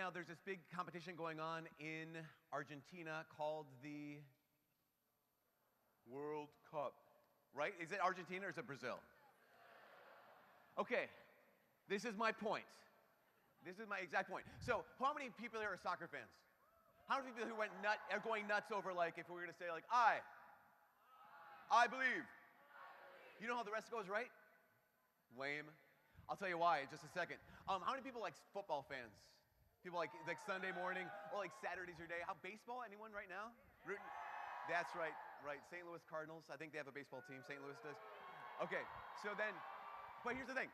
now there's this big competition going on in Argentina called the World Cup, right? Is it Argentina or is it Brazil? Okay, this is my point. This is my exact point. So, how many people here are soccer fans? How many people who are going nuts over, like, if we were going to say, like, I believe. You know how the rest goes, right? Lame. I'll tell you why in just a second. How many people like football fans? People like Sunday morning or like Saturday's your day. How baseball? Anyone right now? Rooting? That's right. St. Louis Cardinals. I think they have a baseball team. St. Louis does. Okay. So then, but here's the thing.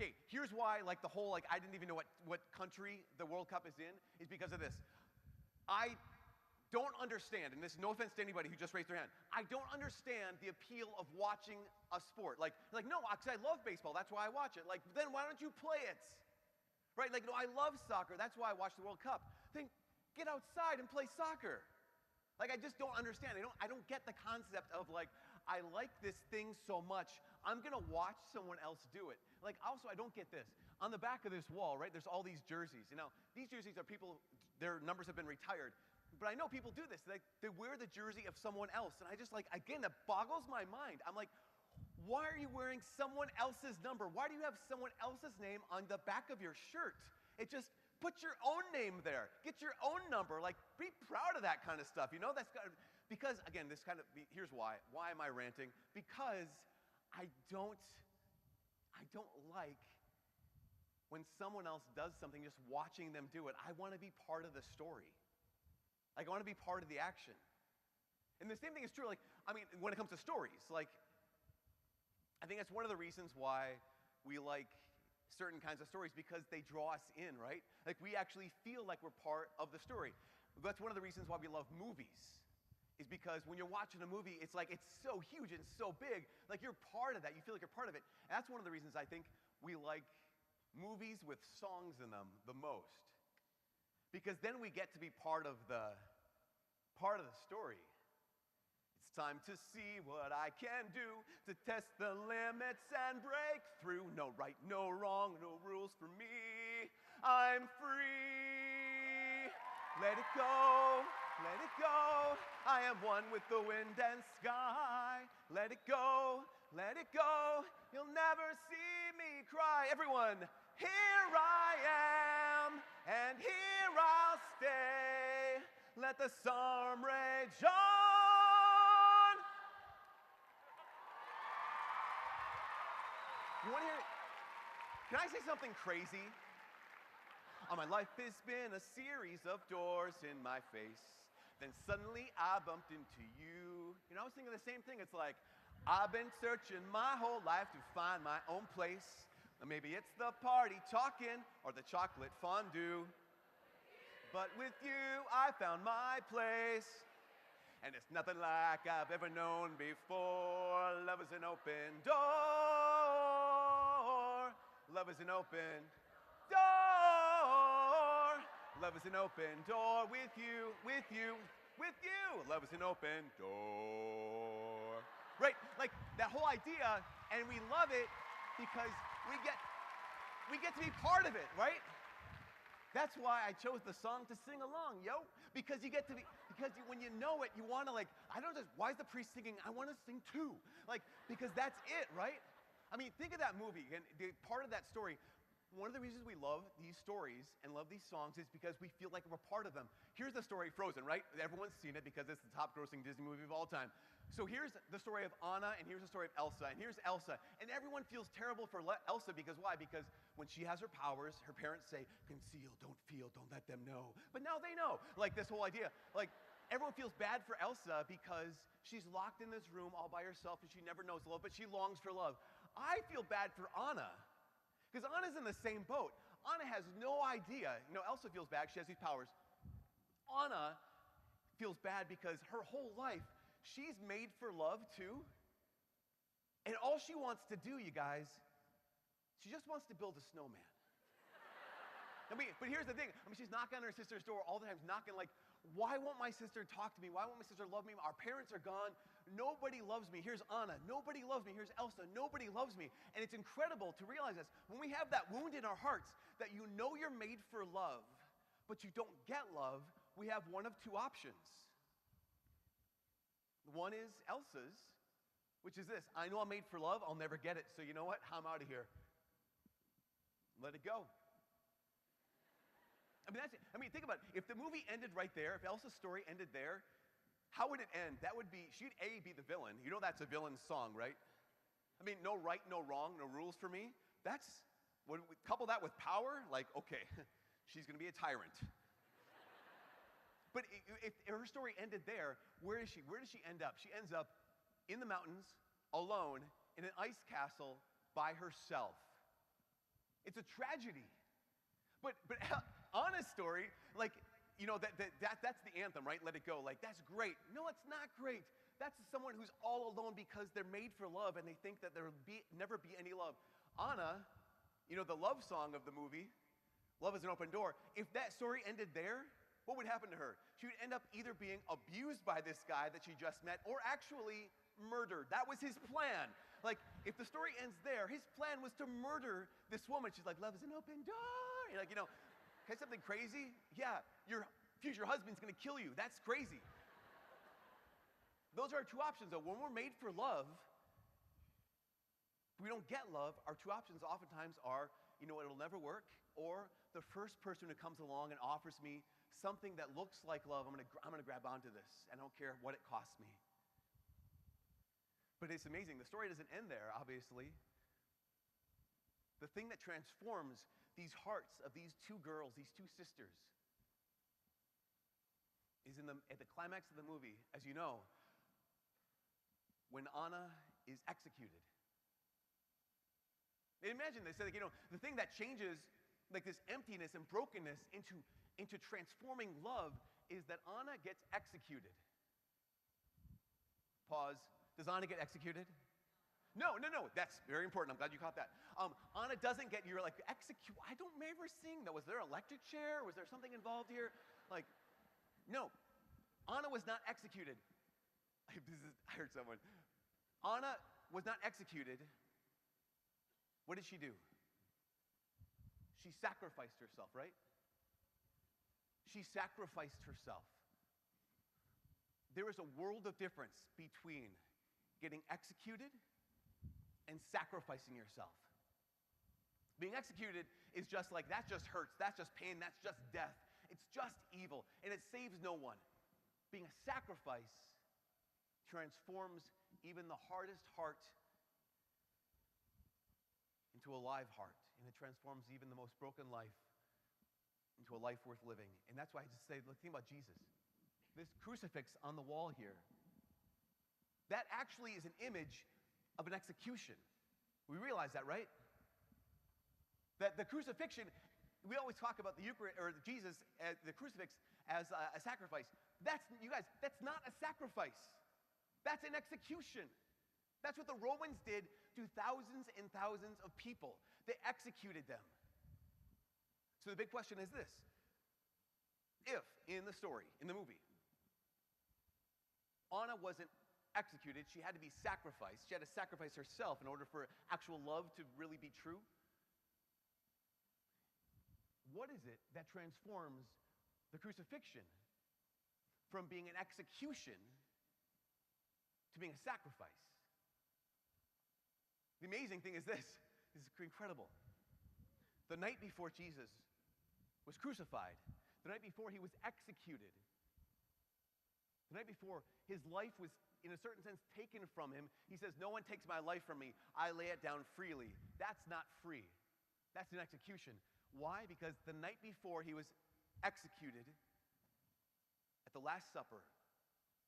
Okay. Here's why like the whole like I didn't even know what country the World Cup is in is because of this. I don't understand, and this no offense to anybody who just raised their hand, I don't understand the appeal of watching a sport. Like no, because I love baseball, that's why I watch it. Like, then why don't you play it? Right? Like, no, I love soccer, that's why I watch the World Cup. Then get outside and play soccer. Like, I just don't understand. I don't get the concept of like, I like this thing so much, I'm gonna watch someone else do it. Like, also, I don't get this. On the back of this wall, right, there's all these jerseys. You know, these jerseys are people, their numbers have been retired. But I know people do this. They wear the jersey of someone else. And I just like, again, that boggles my mind. I'm like, why are you wearing someone else's number? Why do you have someone else's name on the back of your shirt? It just, put your own name there. Get your own number. Like, be proud of that kind of stuff. You know, because, again, here's why. Why am I ranting? Because I don't like when someone else does something, just watching them do it. I want to be part of the story. Like, I want to be part of the action. And the same thing is true, like, I mean, when it comes to stories. Like, I think that's one of the reasons why we like certain kinds of stories, because they draw us in, right? Like, we actually feel like we're part of the story. That's one of the reasons why we love movies, is because when you're watching a movie, it's like, it's so huge and so big, like, you're part of that. You feel like you're part of it. And that's one of the reasons I think we like movies with songs in them the most. Because then we get to be part of the story. It's time to see what I can do to test the limits and break through. No right, no wrong, no rules for me. I'm free. Let it go, let it go. I am one with the wind and sky. Let it go, let it go. You'll never see me cry. Everyone, here I am, and here I'll stay. Let the storm rage on. You want to hear it? Can I say something crazy? My life has been a series of doors in my face. Then suddenly I bumped into you. You know, I was thinking the same thing. It's like, I've been searching my whole life to find my own place. Or maybe it's the party talking or the chocolate fondue. But with you, I found my place. And it's nothing like I've ever known before. Love is an open door. Love is an open door. Love is an open door with you, with you, with you. Love is an open door. Right? Like that whole idea, and we love it because we get to be part of it, right? That's why I chose the song to sing along, yo. Because you get to be, when you know it, you want to like, I don't just, why is the priest singing? I want to sing too. Like, because that's it, right? I mean, think of that movie, and the part of that story, one of the reasons we love these stories and love these songs is because we feel like we're part of them. Here's the story, Frozen, right? Everyone's seen it because it's the top grossing Disney movie of all time. So here's the story of Anna, and here's the story of Elsa, and here's Elsa. And everyone feels terrible for Elsa because why? Because when she has her powers, her parents say, conceal, don't feel, don't let them know. But now they know. Like this whole idea. Like, everyone feels bad for Elsa because she's locked in this room all by herself and she never knows love, but she longs for love. I feel bad for Anna. Because Anna's in the same boat. Anna has no idea. You know, Elsa feels bad. She has these powers. Anna feels bad because her whole life, she's made for love too. And all she wants to do, you guys, she just wants to build a snowman. But here's the thing. She's knocking on her sister's door all the time, knocking like, why won't my sister talk to me? Why won't my sister love me? Our parents are gone. Nobody loves me. Here's Anna. Nobody loves me. Here's Elsa. Nobody loves me. And it's incredible to realize this. When we have that wound in our hearts, that you know you're made for love, but you don't get love, we have one of two options. One is Elsa's, which is this: I know I'm made for love, I'll never get it, so you know what? I'm out of here. Let it go. Think about it. If the movie ended right there, if Elsa's story ended there, how would it end? That would be, she'd be the villain. You know that's a villain's song, right? No right, no wrong, no rules for me. When we couple that with power, like, okay, she's going to be a tyrant. But if her story ended there, where is she? Where does she end up? She ends up in the mountains, alone, in an ice castle, by herself. It's a tragedy. But Anna's story, that's the anthem, right? Let it go. Like, that's great. No, it's not great. That's someone who's all alone because they're made for love and they think that there will never be any love. Anna, the love song of the movie, Love is an Open Door, if that story ended there, what would happen to her? She would end up either being abused by this guy that she just met or actually murdered. That was his plan. Like, if the story ends there, his plan was to murder this woman. She's like, love is an open door. You're like, okay, something crazy? Yeah, your future husband's going to kill you. That's crazy. Those are our two options, though. When we're made for love, if we don't get love, our two options oftentimes are, it'll never work, or the first person who comes along and offers me something that looks like love, I'm gonna grab onto this. I don't care what it costs me. But it's amazing. The story doesn't end there, obviously. The thing that transforms these hearts of these two girls, these two sisters, is at the climax of the movie, as you know, when Anna is executed. Imagine this, the thing that changes this emptiness and brokenness into transforming love is that Anna gets executed. Pause. Does Anna get executed? No. That's very important. I'm glad you caught that. Anna doesn't get, execute. I don't remember seeing that. Was there an electric chair? Was there something involved here? No. Anna was not executed. I heard someone. Anna was not executed. What did she do? She sacrificed herself, right? She sacrificed herself. There is a world of difference between getting executed and sacrificing yourself. Being executed is just like, that just hurts, that's just pain, that's just death. It's just evil, and it saves no one. Being a sacrifice transforms even the hardest heart into a live heart, and it transforms even the most broken life into a life worth living. And that's why I just say, think about Jesus. This crucifix on the wall here, that actually is an image of an execution. We realize that, right? That the crucifixion, we always talk about the Eucharist, or Jesus, the crucifix, as a sacrifice. You guys, that's not a sacrifice. That's an execution. That's what the Romans did to thousands and thousands of people. They executed them. So the big question is this: if, in the story, in the movie, Anna wasn't executed, she had to be sacrificed. She had to sacrifice herself in order for actual love to really be true. What is it that transforms the crucifixion from being an execution to being a sacrifice? The amazing thing is this. This is incredible. The night before Jesus was crucified, the night before he was executed, the night before his life was, in a certain sense, taken from him, he says, no one takes my life from me. I lay it down freely. That's not free. That's an execution. Why? Because the night before he was executed, at the Last Supper,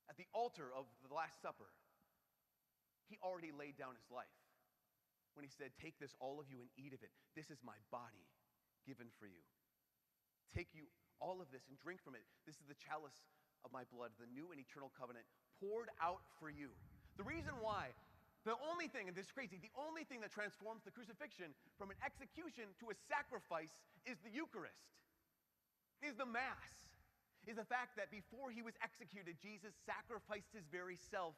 at the altar of the Last Supper, he already laid down his life when he said, take this, all of you, and eat of it. This is my body given for you. Take you all of this and drink from it. This is the chalice of my blood, the new and eternal covenant poured out for you. The reason why, the only thing, and this is crazy, the only thing that transforms the crucifixion from an execution to a sacrifice is the Eucharist, is the Mass, is the fact that before he was executed, Jesus sacrificed his very self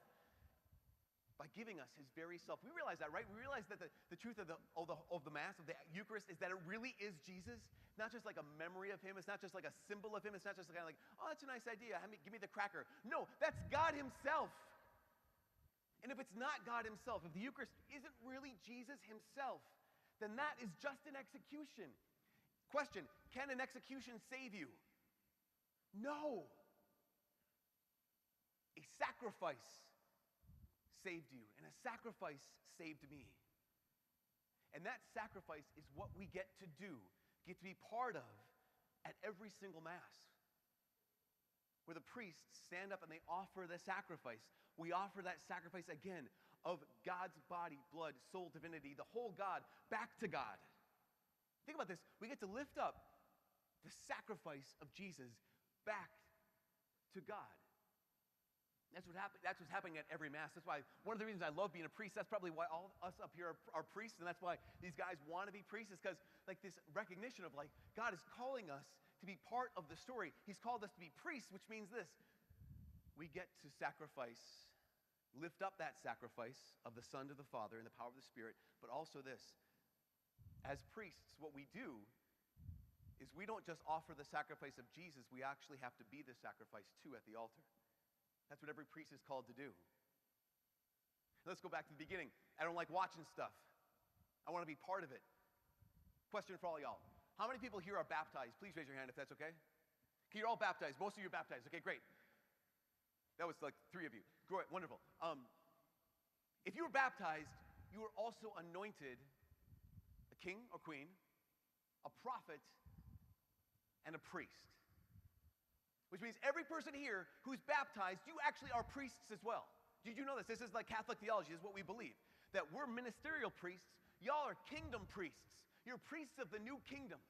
by giving us his very self. We realize that, right? We realize that the truth of the Mass, of the Eucharist, is that it really is Jesus. It's not just like a memory of him. It's not just like a symbol of him. It's not just kind of like, oh, that's a nice idea. Give me the cracker. No, that's God himself. And if it's not God himself, if the Eucharist isn't really Jesus himself, then that is just an execution. Question, can an execution save you? No. A sacrifice saved you, and a sacrifice saved me. And that sacrifice is what we get to do, get to be part of at every single Mass. Where the priests stand up and they offer the sacrifice. We offer that sacrifice again of God's body, blood, soul, divinity, the whole God, back to God. Think about this. We get to lift up the sacrifice of Jesus back to God. That's what's happening at every Mass. That's why one of the reasons I love being a priest, that's probably why all us up here are priests, and that's why these guys want to be priests, is because like this recognition of like God is calling us to be part of the story. He's called us to be priests, which means this. We get to sacrifice, lift up that sacrifice of the Son to the Father in the power of the Spirit, but also this. As priests, what we do is we don't just offer the sacrifice of Jesus, we actually have to be the sacrifice too at the altar. That's what every priest is called to do. Let's go back to the beginning. I don't like watching stuff. I want to be part of it. Question for all y'all. How many people here are baptized? Please raise your hand if that's okay. Okay, you're all baptized. Most of you are baptized. Okay, great. That was like 3 of you. Great, wonderful. If you were baptized, you were also anointed a king or queen, a prophet, and a priest. Which means every person here who's baptized, you actually are priests as well. Did you know this? This is like Catholic theology, this is what we believe. That we're ministerial priests, y'all are kingdom priests. You're priests of the new kingdom.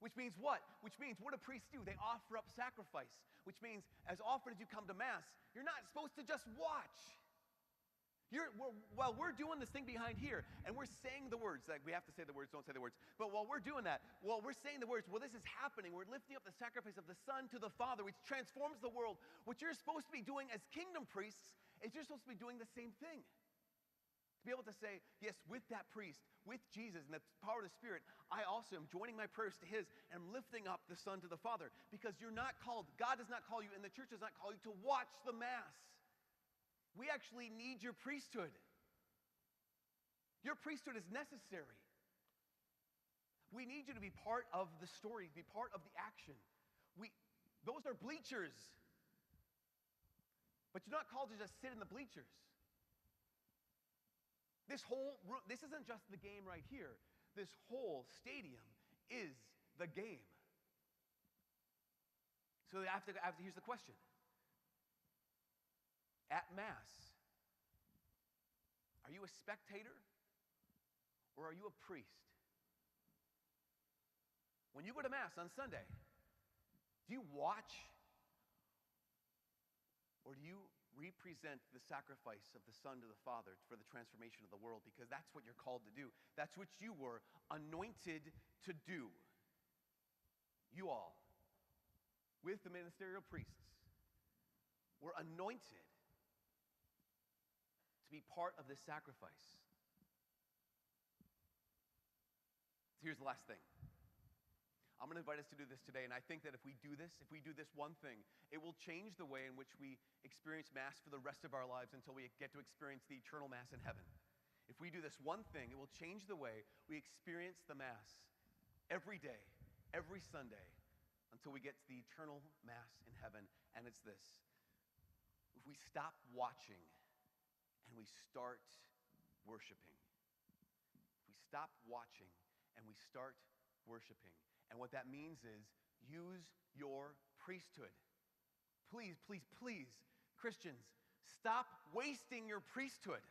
Which means what? Which means what do priests do? They offer up sacrifice. Which means as often as you come to Mass, you're not supposed to just watch. While we're doing this thing behind here, and we're saying the words, like we have to say the words, don't say the words, but while we're doing that, while we're saying the words, well, this is happening, we're lifting up the sacrifice of the Son to the Father, which transforms the world. What you're supposed to be doing as kingdom priests is you're supposed to be doing the same thing. To be able to say, yes, with that priest, with Jesus and the power of the Spirit, I also am joining my prayers to his and I'm lifting up the Son to the Father. Because you're not called, God does not call you, and the church does not call you to watch the Mass. We actually need your priesthood. Your priesthood is necessary. We need you to be part of the story, be part of the action. Those are bleachers. But you're not called to just sit in the bleachers. This whole room, this isn't just the game right here. This whole stadium is the game. So here's the question. At Mass, are you a spectator or are you a priest? When you go to Mass on Sunday, do you watch or do you represent the sacrifice of the Son to the Father for the transformation of the world? Because that's what you're called to do. That's what you were anointed to do. You all, with the ministerial priests, were anointed to be part of this sacrifice. So here's the last thing. I'm going to invite us to do this today, and I think that if we do this one thing, it will change the way in which we experience Mass for the rest of our lives until we get to experience the eternal Mass in heaven. If we do this one thing, it will change the way we experience the Mass every day, every Sunday, until we get to the eternal Mass in heaven, and it's this. If we stop watching and we start worshiping. If we stop watching and we start worshiping. And what that means is use your priesthood. Please, please, please, Christians, stop wasting your priesthood.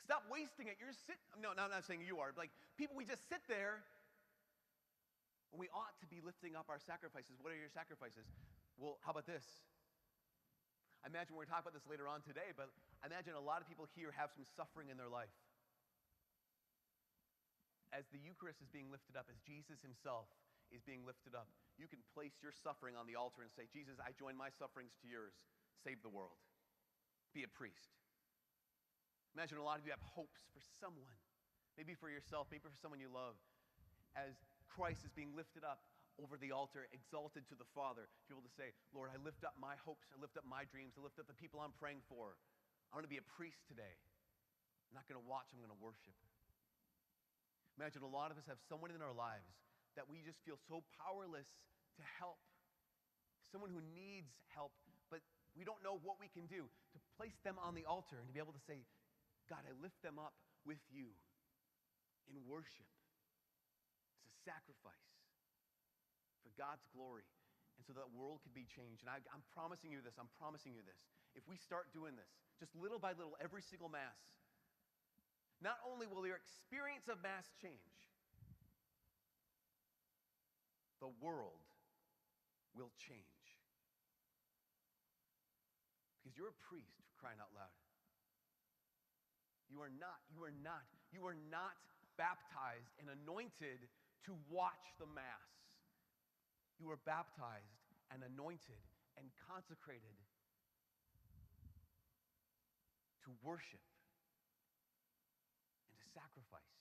Stop wasting it. No, I'm not saying you are. Like people, we just sit there when we ought to be lifting up our sacrifices. What are your sacrifices? Well, how about this? I imagine we're going to talk about this later on today, but I imagine a lot of people here have some suffering in their life. As the Eucharist is being lifted up, as Jesus himself is being lifted up, you can place your suffering on the altar and say, Jesus, I join my sufferings to yours. Save the world. Be a priest. Imagine a lot of you have hopes for someone, maybe for yourself, maybe for someone you love, as Christ is being lifted up over the altar, exalted to the Father. To be able to say, Lord, I lift up my hopes, I lift up my dreams, I lift up the people I'm praying for. I'm going to be a priest today. I'm not going to watch, I'm going to worship. Imagine a lot of us have someone in our lives that we just feel so powerless to help. Someone who needs help, but we don't know what we can do. To place them on the altar and to be able to say, God, I lift them up with you in worship. It's a sacrifice for God's glory and so that the world could be changed. And I'm promising you this, If we start doing this, just little by little, every single Mass, not only will your experience of Mass change, the world will change. Because you're a priest, for crying out loud. You are not baptized and anointed to watch the Mass. You are baptized and anointed and consecrated to worship and to sacrifice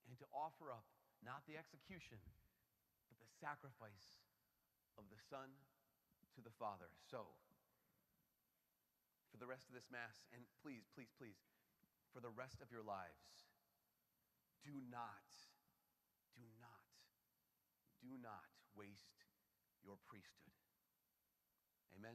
and to offer up not the execution, but the sacrifice of the Son to the Father. So, for the rest of this Mass, and please, please, please, for the rest of your lives, do not waste your priesthood. Amen?